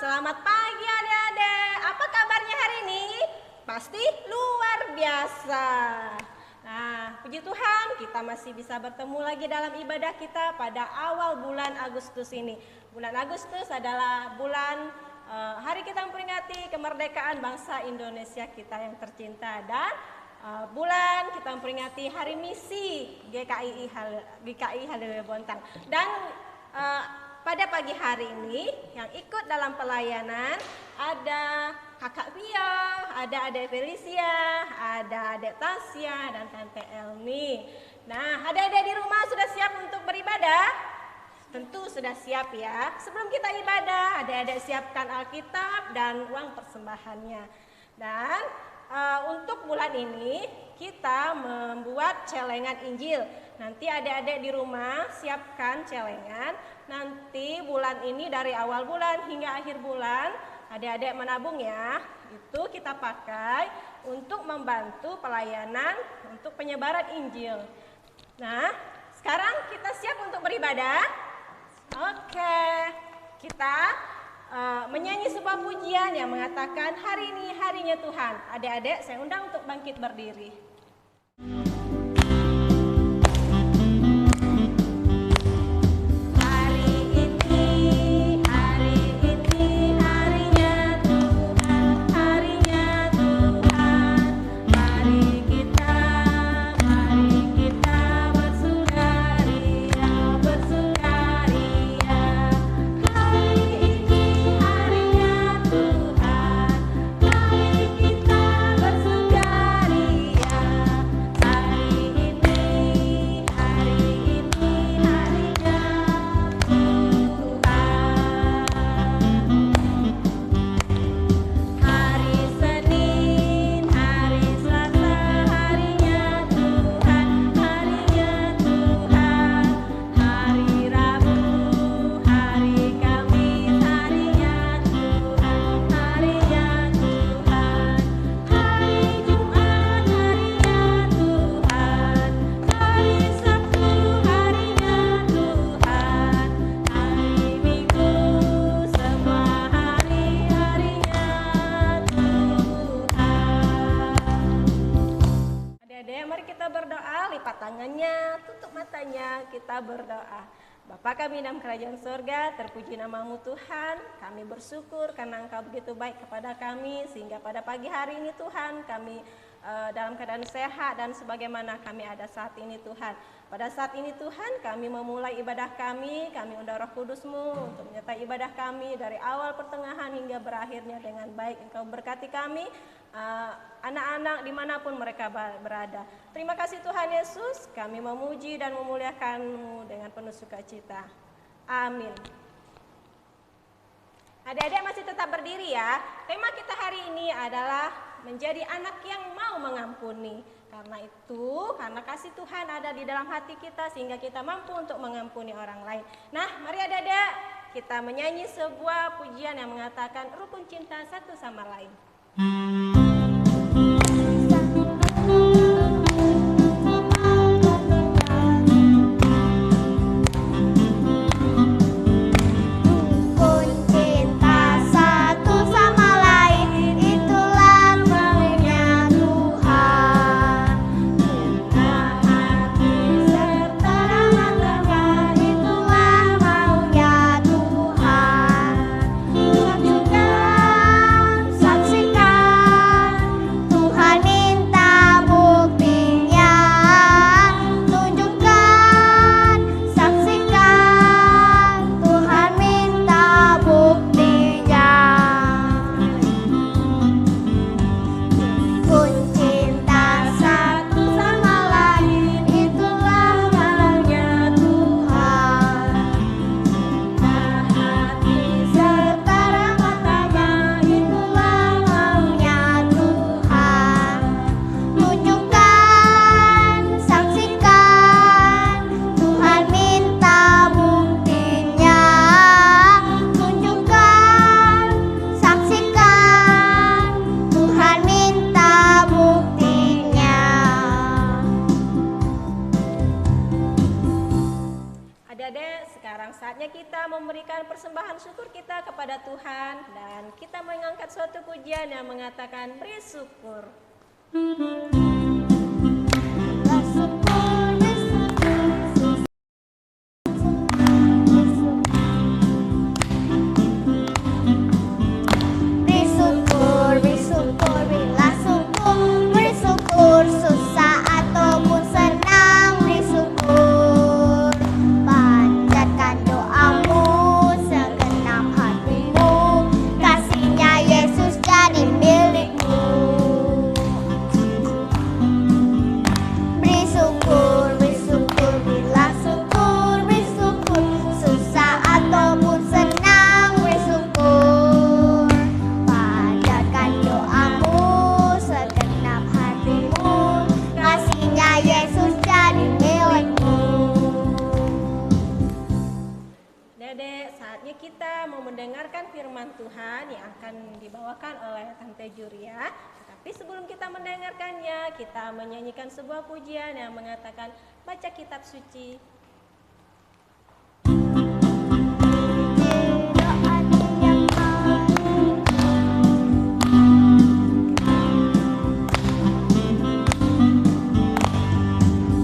Selamat pagi adik-adik. Apa kabarnya hari ini? Pasti luar biasa. Nah, puji Tuhan kita masih bisa bertemu lagi dalam ibadah kita pada awal bulan Agustus ini. Bulan Agustus adalah bulan hari kita memperingati kemerdekaan bangsa Indonesia kita yang tercinta, dan bulan kita memperingati Hari Misi GKI Halilea Bontang. Dan pada pagi hari ini yang ikut dalam pelayanan ada Kakak Pia, ada Adek Felicia, ada Adek Tasya, dan Tante Elmi. Nah, adik-adik di rumah sudah siap untuk beribadah? Tentu sudah siap ya. Sebelum kita ibadah, adik-adik siapkan Alkitab dan uang persembahannya. Dan untuk bulan ini kita membuat celengan Injil. Nanti adik-adik di rumah siapkan celengan. Nanti bulan ini dari awal bulan hingga akhir bulan adik-adik menabung ya. Itu kita pakai untuk membantu pelayanan untuk penyebaran Injil. Nah, sekarang kita siap untuk beribadah. Oke, kita menyanyi sebuah pujian yang mengatakan hari ini harinya Tuhan. Adik-adik saya undang untuk bangkit berdiri. Kita berdoa. Bapa kami dalam kerajaan surga, terpuji namamu Tuhan. Kami bersyukur karena Engkau begitu baik kepada kami, sehingga pada pagi hari ini Tuhan kami dalam keadaan sehat dan sebagaimana kami ada saat ini Tuhan. Pada saat ini Tuhan kami memulai ibadah kami undang Roh Kudus-Mu untuk menyertai ibadah kami dari awal pertengahan hingga berakhirnya dengan baik. Engkau berkati kami, anak-anak dimanapun mereka berada. Terima kasih Tuhan Yesus, kami memuji dan memuliakan-Mu dengan penuh sukacita. Amin. Adik-adik masih tetap berdiri ya. Tema kita hari ini adalah menjadi anak yang mau mengampuni. Karena kasih Tuhan ada di dalam hati kita sehingga kita mampu untuk mengampuni orang lain. Nah, mari adik-adik kita menyanyi sebuah pujian yang mengatakan rukun cinta satu sama lain. Saksikan sekarang saatnya kita memberikan persembahan syukur kita kepada Tuhan. Dan kita mengangkat suatu pujian yang mengatakan bersyukur. Kita mau mendengarkan firman Tuhan yang akan dibawakan oleh Tante Juria. Tetapi sebelum kita mendengarkannya, kita menyanyikan sebuah pujian yang mengatakan baca kitab suci.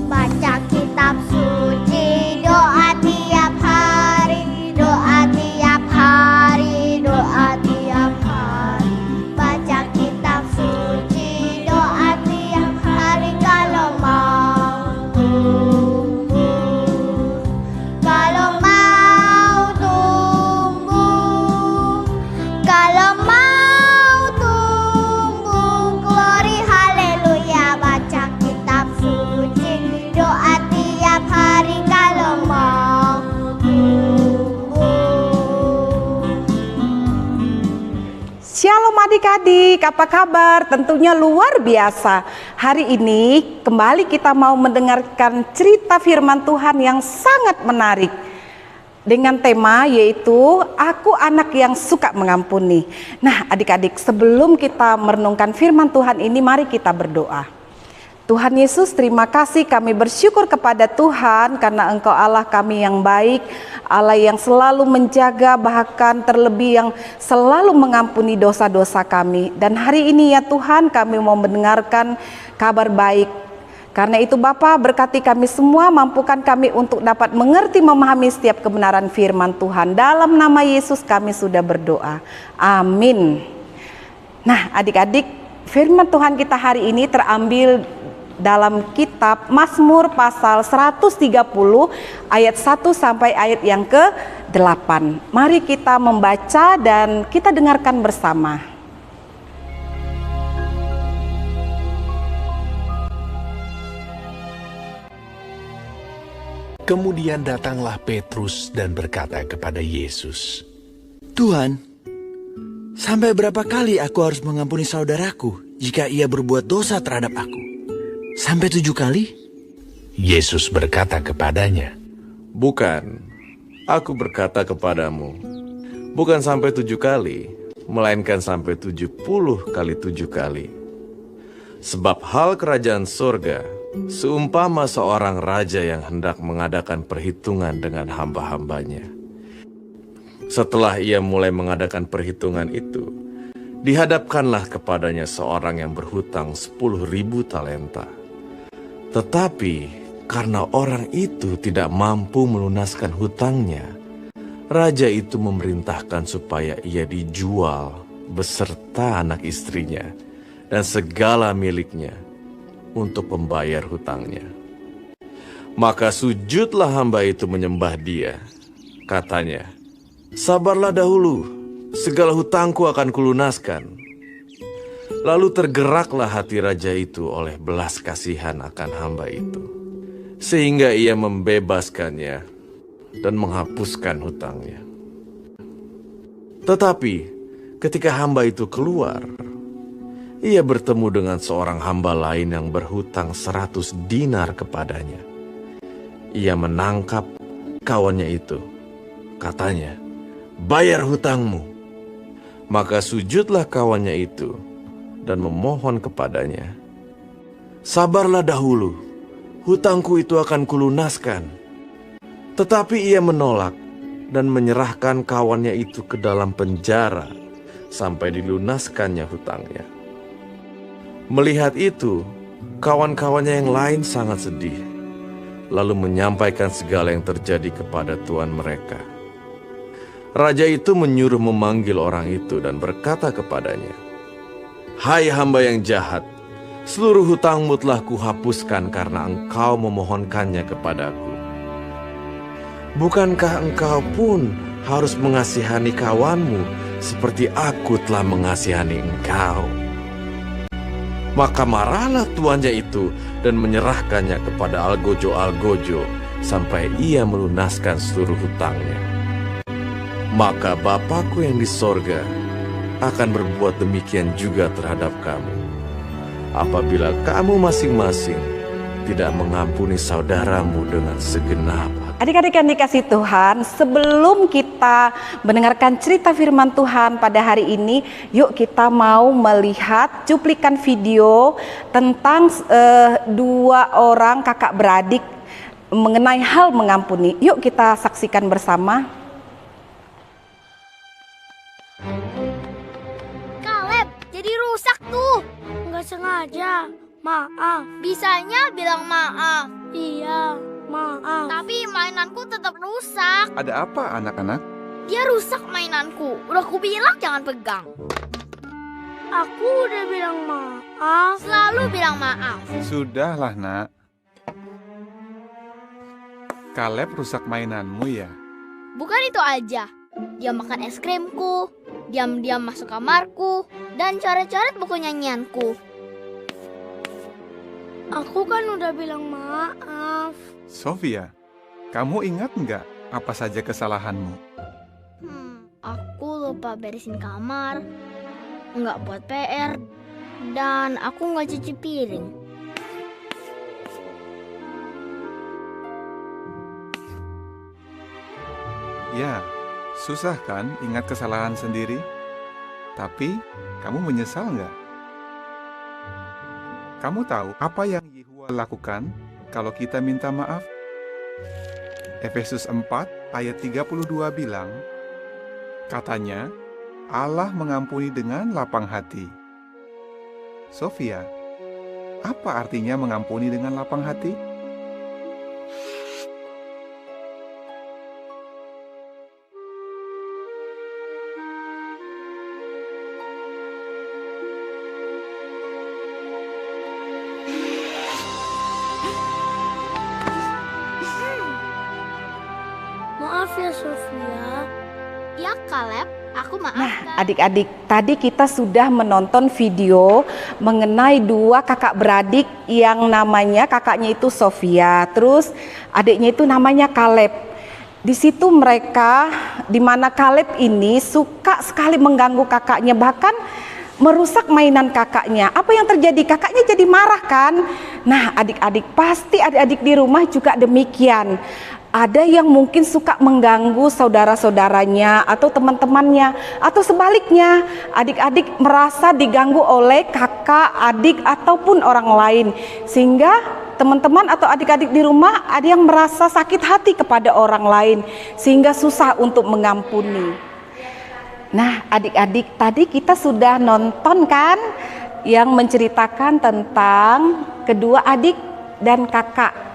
Baca kitab suci, doa tiap hari, doa tiap hari, doa tiap hari. Baca kitab suci, doa tiap hari kalau mau tumbuh, kalau mau tumbuh, kalau mau tumbuh. Glory haleluya. Baca kitab suci, doa tiap hari kalau mau tumbuh. Shalom adik-adik, apa kabar? Tentunya luar biasa. Hari ini kembali kita mau mendengarkan cerita firman Tuhan yang sangat menarik. Dengan tema yaitu Aku Anak yang Suka Mengampuni. Nah adik-adik, sebelum kita merenungkan firman Tuhan ini, mari kita berdoa. Tuhan Yesus, terima kasih, kami bersyukur kepada Tuhan karena Engkau Allah kami yang baik, Allah yang selalu menjaga, bahkan terlebih yang selalu mengampuni dosa-dosa kami. Dan hari ini ya Tuhan, kami mau mendengarkan kabar baik. Karena itu Bapa, berkati kami semua, mampukan kami untuk dapat mengerti, memahami setiap kebenaran firman Tuhan. Dalam nama Yesus kami sudah berdoa. Amin. Nah adik-adik, firman Tuhan kita hari ini terambil dalam kitab Mazmur pasal 130 ayat 1 sampai ayat yang ke-8. Mari kita membaca dan kita dengarkan bersama. Kemudian datanglah Petrus dan berkata kepada Yesus, Tuhan, sampai berapa kali aku harus mengampuni saudaraku jika ia berbuat dosa terhadap aku? Sampai 7 kali? Yesus berkata kepadanya, Bukan, aku berkata kepadamu, bukan sampai 7 kali, melainkan sampai 70 kali 7 kali. Sebab hal kerajaan surga seumpama seorang raja yang hendak mengadakan perhitungan dengan hamba-hambanya. Setelah ia mulai mengadakan perhitungan itu, dihadapkanlah kepadanya seorang yang berhutang 10.000 talenta. Tetapi karena orang itu tidak mampu melunaskan hutangnya, raja itu memerintahkan supaya ia dijual beserta anak istrinya dan segala miliknya untuk membayar hutangnya. Maka sujudlah hamba itu menyembah dia. Katanya, Sabarlah dahulu, segala hutangku akan kulunaskan. Lalu tergeraklah hati raja itu oleh belas kasihan akan hamba itu, sehingga ia membebaskannya dan menghapuskan hutangnya. Tetapi ketika hamba itu keluar, ia bertemu dengan seorang hamba lain yang berhutang 100 dinar kepadanya. Ia menangkap kawannya itu. Katanya, bayar hutangmu. Maka sujudlah kawannya itu dan memohon kepadanya, sabarlah dahulu, hutangku itu akan kulunaskan. Tetapi ia menolak dan menyerahkan kawannya itu ke dalam penjara sampai dilunaskannya hutangnya. Melihat itu, kawan-kawannya yang lain sangat sedih, lalu menyampaikan segala yang terjadi kepada tuan mereka. Raja itu menyuruh memanggil orang itu dan berkata kepadanya, "Hai hamba yang jahat, seluruh hutangmu telah kuhapuskan karena engkau memohonkannya kepadaku. Bukankah engkau pun harus mengasihani kawanmu seperti aku telah mengasihani engkau?" Maka marahlah tuannya itu dan menyerahkannya kepada algojo-algojo sampai ia melunaskan seluruh hutangnya. Maka Bapakku yang di sorga akan berbuat demikian juga terhadap kamu, apabila kamu masing-masing tidak mengampuni saudaramu dengan segenap hati. Adik-adik yang dikasih Tuhan, sebelum kita mendengarkan cerita firman Tuhan pada hari ini, yuk kita mau melihat cuplikan video tentang dua orang kakak beradik mengenai hal mengampuni. Yuk kita saksikan bersama. Kaleb, jadi rusak tuh. Nggak sengaja. Maaf. Bisanya bilang maaf. Iya, maaf. Tapi mainanku tetap rusak. Ada apa anak-anak? Dia rusak mainanku. Udah ku bilang jangan pegang. Aku udah bilang maaf. Selalu bilang maaf. Sudahlah nak. Kaleb rusak mainanmu ya? Bukan itu aja. Dia makan es krimku, diam-diam masuk kamarku, dan coret-coret buku nyanyianku. Aku kan udah bilang maaf. Sofia, kamu ingat nggak apa saja kesalahanmu? Aku lupa beresin kamar, nggak buat PR, dan aku nggak cuci piring. Ya, susah kan ingat kesalahan sendiri? Tapi, kamu menyesal nggak? Kamu tahu apa yang Yehua lakukan kalau kita minta maaf? Efesus 4 ayat 32 bilang, katanya, Allah mengampuni dengan lapang hati. Sofia, apa artinya mengampuni dengan lapang hati? Maaf ya Sofia. Ya Kaleb, aku maafkan. Nah, adik-adik, tadi kita sudah menonton video mengenai dua kakak beradik yang namanya kakaknya itu Sofia, terus adiknya itu namanya Kaleb. Di situ mereka, di mana Kaleb ini suka sekali mengganggu kakaknya, bahkan merusak mainan kakaknya. Apa yang terjadi? Kakaknya jadi marah kan? Nah, adik-adik, pasti adik-adik di rumah juga demikian. Ada yang mungkin suka mengganggu saudara-saudaranya atau teman-temannya, atau sebaliknya adik-adik merasa diganggu oleh kakak, adik ataupun orang lain, sehingga teman-teman atau adik-adik di rumah ada yang merasa sakit hati kepada orang lain sehingga susah untuk mengampuni. Nah, adik-adik, tadi kita sudah nonton kan yang menceritakan tentang kedua adik dan kakak.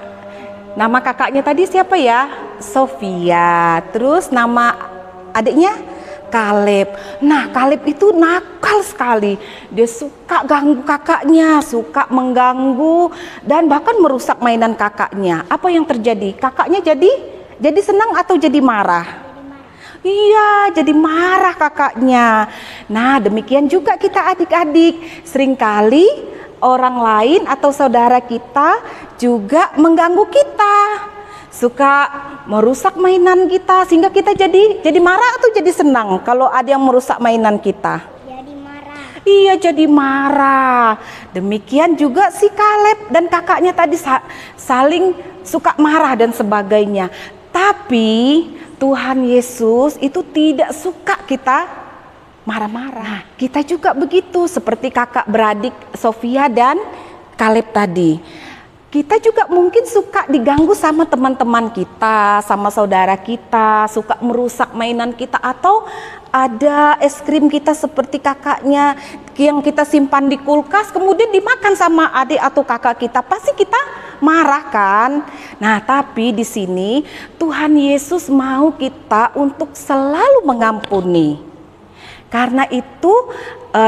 Nama kakaknya tadi siapa ya? Sofia. Terus nama adiknya Kaleb. Nah, Kaleb itu nakal sekali. Dia suka ganggu kakaknya, suka mengganggu dan bahkan merusak mainan kakaknya. Apa yang terjadi? Kakaknya jadi senang atau jadi marah? Iya, jadi marah kakaknya. Nah, demikian juga kita adik-adik. Seringkali orang lain atau saudara kita juga mengganggu kita, suka merusak mainan kita, sehingga kita jadi marah atau jadi senang kalau ada yang merusak mainan kita. Jadi marah. Iya, jadi marah. Demikian juga si Kaleb dan kakaknya tadi saling suka marah dan sebagainya. Tapi Tuhan Yesus itu tidak suka kita marah-marah. Kita juga begitu seperti kakak beradik Sofia dan Kaleb tadi. kita juga mungkin suka diganggu sama teman-teman kita, sama saudara kita, suka merusak mainan kita, atau ada es krim kita seperti kakaknya yang kita simpan di kulkas kemudian dimakan sama adik atau kakak kita, pasti kita marah kan? Nah, tapi di sini Tuhan Yesus mau kita untuk selalu mengampuni. Karena itu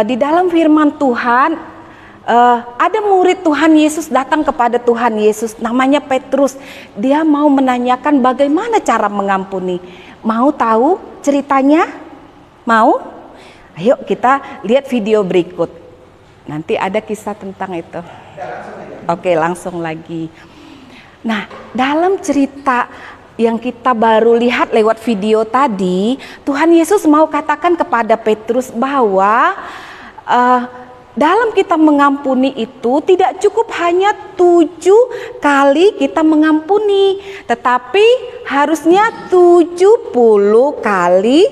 di dalam firman Tuhan ada murid Tuhan Yesus datang kepada Tuhan Yesus, namanya Petrus. Dia mau menanyakan bagaimana cara mengampuni. Mau tahu ceritanya? Mau? Ayo kita lihat video berikut. Nanti ada kisah tentang itu. Oke, langsung lagi. Nah, dalam cerita yang kita baru lihat lewat video tadi, Tuhan Yesus mau katakan kepada Petrus bahwa dalam kita mengampuni itu tidak cukup hanya 7 kali kita mengampuni, tetapi harusnya 70 kali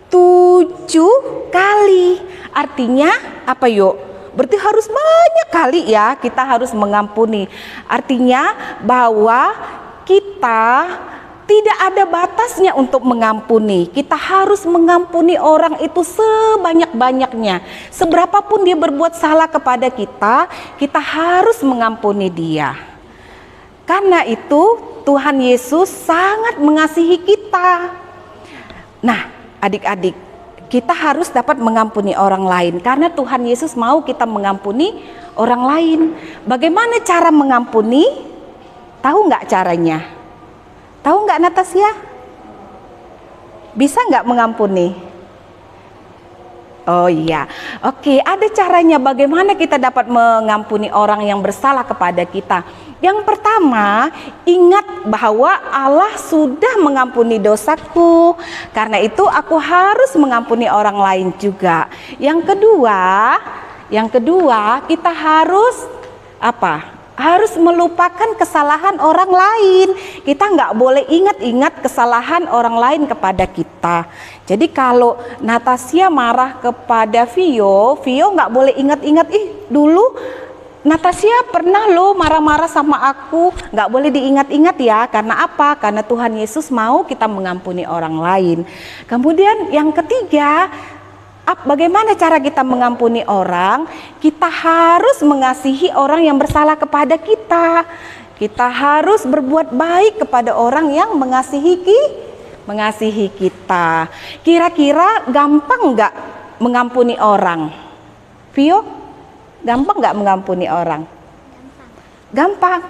7 kali. Artinya apa yuk? Berarti harus banyak kali ya kita harus mengampuni. Artinya bahwa kita tidak ada batasnya untuk mengampuni. Kita harus mengampuni orang itu sebanyak-banyaknya. Seberapapun dia berbuat salah kepada kita, kita harus mengampuni dia. Karena itu Tuhan Yesus sangat mengasihi kita. Nah, adik-adik, kita harus dapat mengampuni orang lain. Karena Tuhan Yesus mau kita mengampuni orang lain. Bagaimana cara mengampuni? Tahu nggak caranya? Tahu nggak Natasya? Bisa nggak mengampuni? Oh iya, oke, ada caranya bagaimana kita dapat mengampuni orang yang bersalah kepada kita. Yang pertama, ingat bahwa Allah sudah mengampuni dosaku. Karena itu aku harus mengampuni orang lain juga. Yang kedua, kita harus apa? Harus melupakan kesalahan orang lain. Kita nggak boleh ingat-ingat kesalahan orang lain kepada kita. Jadi kalau Natasya marah kepada Vio nggak boleh ingat-ingat, dulu Natasya pernah loh marah-marah sama aku. Nggak boleh diingat-ingat ya. Karena apa? Karena Tuhan Yesus mau kita mengampuni orang lain. Kemudian yang ketiga, bagaimana cara kita mengampuni orang? Kita harus mengasihi orang yang bersalah kepada kita. Kita harus berbuat baik kepada orang yang mengasihi kita. Kira-kira gampang nggak mengampuni orang? Vio, gampang nggak mengampuni orang? Gampang.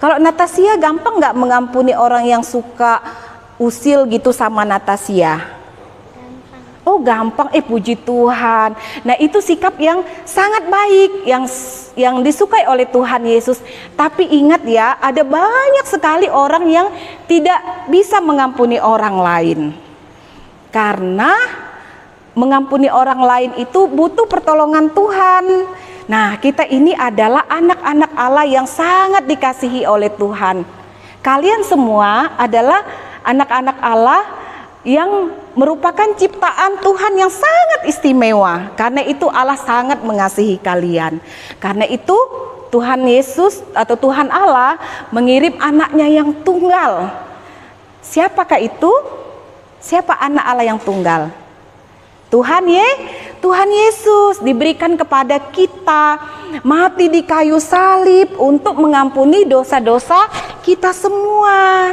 Kalau Natasya gampang nggak mengampuni orang yang suka usil gitu sama Natasya? Oh gampang, puji Tuhan. Nah itu sikap yang sangat baik, yang disukai oleh Tuhan Yesus. Tapi ingat ya, ada banyak sekali orang yang tidak bisa mengampuni orang lain. Karena mengampuni orang lain itu butuh pertolongan Tuhan. Nah kita ini adalah anak-anak Allah yang sangat dikasihi oleh Tuhan. Kalian semua adalah anak-anak Allah yang merupakan ciptaan Tuhan yang sangat istimewa. Karena itu Allah sangat mengasihi kalian. Karena itu Tuhan Yesus atau Tuhan Allah mengirim anaknya yang tunggal. Siapakah itu? Siapa anak Allah yang tunggal? Tuhan Yesus diberikan kepada kita, mati di kayu salib untuk mengampuni dosa-dosa kita semua.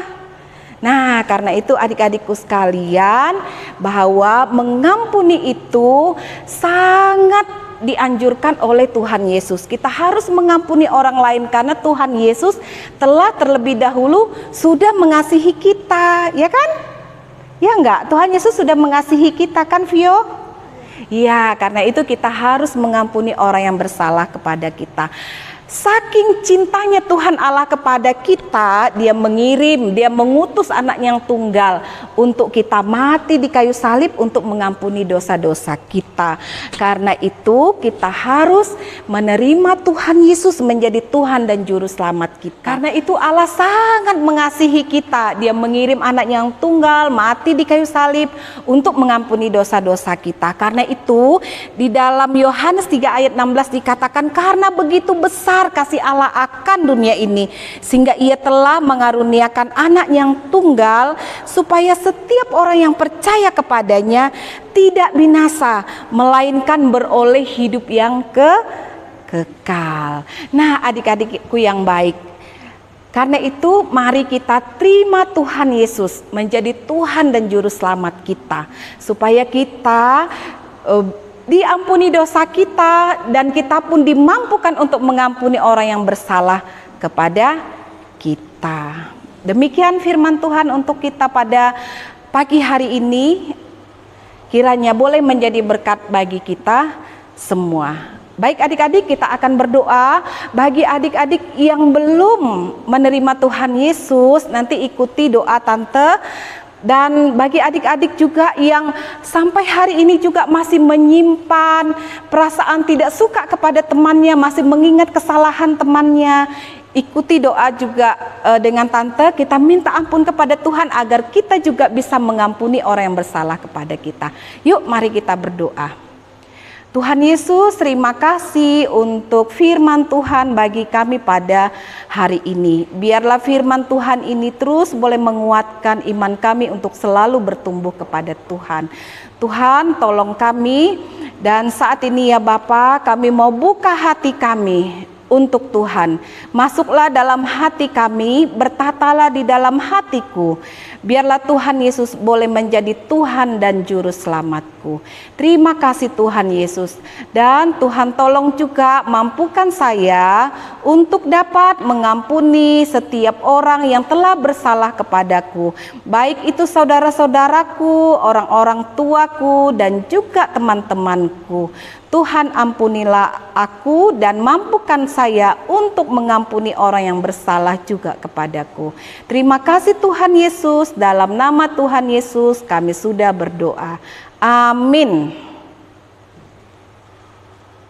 Nah, karena itu adik-adikku sekalian, bahwa mengampuni itu sangat dianjurkan oleh Tuhan Yesus. Kita harus mengampuni orang lain karena Tuhan Yesus telah terlebih dahulu sudah mengasihi kita, ya kan? Ya enggak? Tuhan Yesus sudah mengasihi kita kan, Vio? Ya, karena itu kita harus mengampuni orang yang bersalah kepada kita. Saking cintanya Tuhan Allah kepada kita, Dia mengutus anaknya yang tunggal untuk kita mati di kayu salib untuk mengampuni dosa-dosa kita. Karena itu kita harus menerima Tuhan Yesus menjadi Tuhan dan Juru Selamat kita. Karena itu Allah sangat mengasihi kita. Dia mengirim anaknya yang tunggal mati di kayu salib untuk mengampuni dosa-dosa kita. Karena itu di dalam Yohanes 3 ayat 16 dikatakan, karena begitu besar besar kasih Allah akan dunia ini, sehingga ia telah mengaruniakan anak yang tunggal, supaya setiap orang yang percaya kepadanya tidak binasa, melainkan beroleh hidup yang kekal. Nah, adik-adikku yang baik, karena itu mari kita terima Tuhan Yesus menjadi Tuhan dan Juru Selamat kita, supaya kita diampuni dosa kita, dan kita pun dimampukan untuk mengampuni orang yang bersalah kepada kita. Demikian firman Tuhan untuk kita pada pagi hari ini, kiranya boleh menjadi berkat bagi kita semua. Baik adik-adik, kita akan berdoa. Bagi adik-adik yang belum menerima Tuhan Yesus, nanti ikuti doa tante. Dan bagi adik-adik juga yang sampai hari ini juga masih menyimpan perasaan tidak suka kepada temannya, masih mengingat kesalahan temannya, ikuti doa juga dengan tante. Kita minta ampun kepada Tuhan agar kita juga bisa mengampuni orang yang bersalah kepada kita. Yuk mari kita berdoa. Tuhan Yesus, terima kasih untuk firman Tuhan bagi kami pada hari ini. Biarlah firman Tuhan ini terus boleh menguatkan iman kami untuk selalu bertumbuh kepada Tuhan. Tuhan, tolong kami, dan saat ini ya Bapa, kami mau buka hati kami untuk Tuhan. Masuklah dalam hati kami, bertatalah di dalam hatiku. Biarlah Tuhan Yesus boleh menjadi Tuhan dan Juru Selamatku. Terima kasih Tuhan Yesus. Dan Tuhan tolong juga mampukan saya untuk dapat mengampuni setiap orang yang telah bersalah kepadaku. Baik itu saudara-saudaraku, orang-orang tuaku, dan juga teman-temanku. Tuhan ampunilah aku dan mampukan saya untuk mengampuni orang yang bersalah juga kepadaku. Terima kasih Tuhan Yesus, dalam nama Tuhan Yesus kami sudah berdoa. Amin.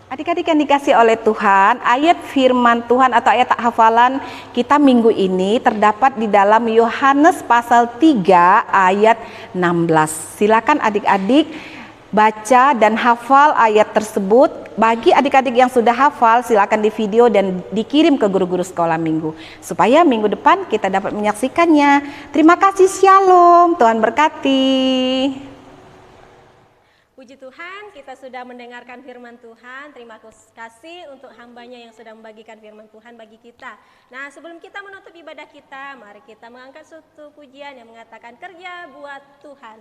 Adik-adik yang dikasih oleh Tuhan, ayat firman Tuhan atau ayat hafalan kita minggu ini terdapat di dalam Yohanes pasal 3 ayat 16. Silakan adik-adik baca dan hafal ayat tersebut. Bagi adik-adik yang sudah hafal, silakan di video dan dikirim ke guru-guru sekolah minggu, supaya minggu depan kita dapat menyaksikannya. Terima kasih, shalom, Tuhan berkati. Puji Tuhan, kita sudah mendengarkan firman Tuhan. Terima kasih untuk hambanya yang sudah membagikan firman Tuhan bagi kita. Nah, sebelum kita menutup ibadah kita, mari kita mengangkat suatu pujian yang mengatakan kerja buat Tuhan.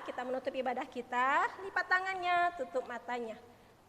Kita menutup ibadah kita, lipat tangannya, tutup matanya.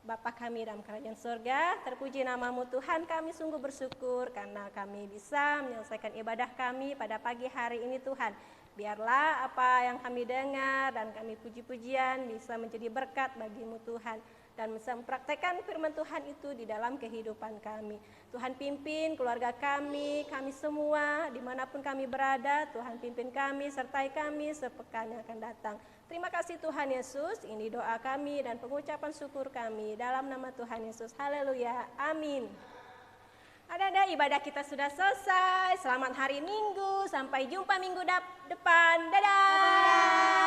Bapa kami dalam kerajaan surga, terpuji namamu Tuhan, kami sungguh bersyukur karena kami bisa menyelesaikan ibadah kami pada pagi hari ini Tuhan. Biarlah apa yang kami dengar dan kami puji-pujian bisa menjadi berkat bagimu Tuhan. dan bisa mempraktekkan firman Tuhan itu di dalam kehidupan kami. Tuhan pimpin keluarga kami semua, dimanapun kami berada, Tuhan pimpin kami, sertai kami sepekan yang akan datang. Terima kasih Tuhan Yesus, ini doa kami dan pengucapan syukur kami. Dalam nama Tuhan Yesus, haleluya, amin. Ada ibadah kita sudah selesai, selamat hari Minggu, sampai jumpa minggu depan, dadah.